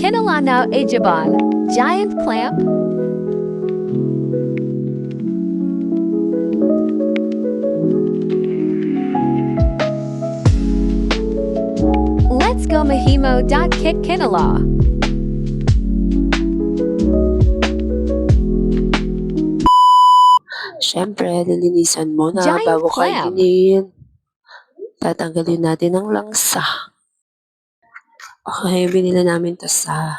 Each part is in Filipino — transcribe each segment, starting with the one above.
Kinilano Ejabon, giant clamp. Let's go Mahimo. Kit Kinala. Siyempre, lilinisan mo na Giant bago clam. kainin. Tatanggalin natin ang langsa. Okay, binili namin to sa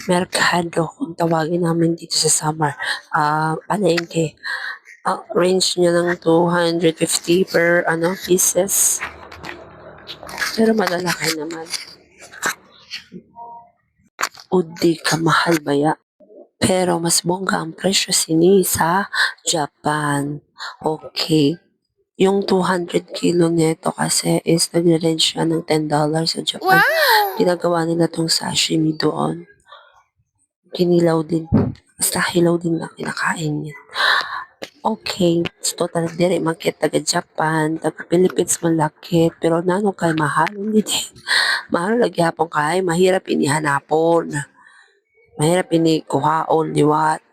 Mercado, kung tawagin namin dito sa summer. Palengke. Range niya ng 250 per pieces. Pero malalaki naman. Udi ka mahal baya. Pero mas bongga ang presyo sini sa Japan. Okay. Yung 200 kilo nito kasi is nagre-range siya ng $10 sa Japan. Ginagawa nila tong sashimi doon. Kinilaw din. Basta hilaw din na kinakain niya. Okay. So, talaga dire makit taga Japan, taga Philippines malakit. Pero nano kay mahal. Hindi din. Mahal lagi hapon kay. Mahirap inihanapon. Mahirap ini kuhaon, liwat.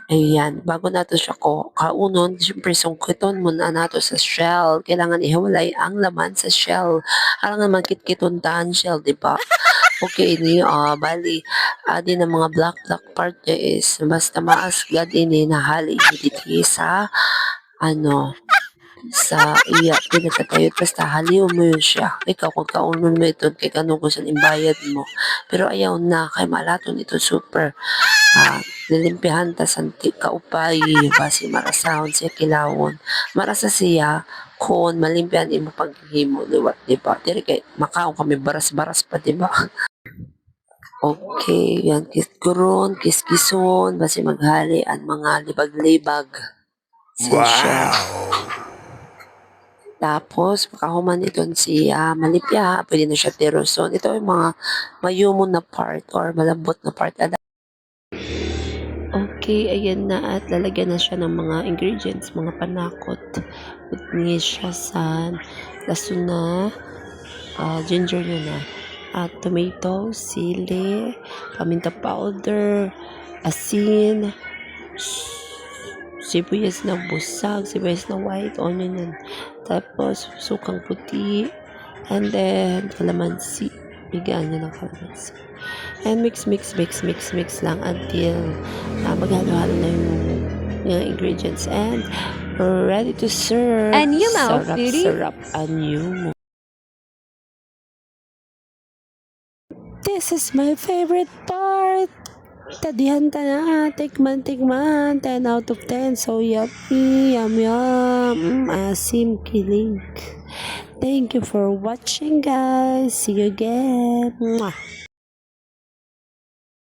Ayan, bago nato siya kaunon, siyempre sungkiton muna nato sa shell. Kailangan ihiwalay ang laman sa shell. Alang naman kitkituntaan shell, di ba? Okay, ini, bali, di na mga black part niya is, basta maas gad ini nahali dito sa, sa iya, pinagkatayot, basta haliw mo yun siya. Ikaw, kung kaunon mo ito, kay kanong kung saan imbayad mo. Pero ayaw na, kay malaton ito super. Lilimpihan ta santi kaupay basi marasahon siya kilawon marasa siya kung malimpihan imo paghimo liwat di ba diri kay makaon kami baras-baras pa di ba. Okay, yan kisguron kiskison basi maghali ang mga libag-libag sa shell. Tapos, makahuman iton siya, malipya, pwede na siya tiroson. Ito yung mga mayumon na part or malambot na part. Okay, ayan na at lalagyan na siya ng mga ingredients, mga panakot. Putni siya sa lason na, ginger na, at tomato, sili, paminta powder, asin, sibuyas na busag, sibuyas na white, onion yan. Tapos, sukang puti, and then kalamansi. Bigyan niya ng kalamansi. And mix lang until maghalo-halo na yung ingredients. And we're ready to serve. And you know, sarap anyo. This is my favorite part. Tadihan ta na, tikman, 10 out of 10, so yummy, yum, asim, kilig. Thank you for watching, guys. See you again. Mwah.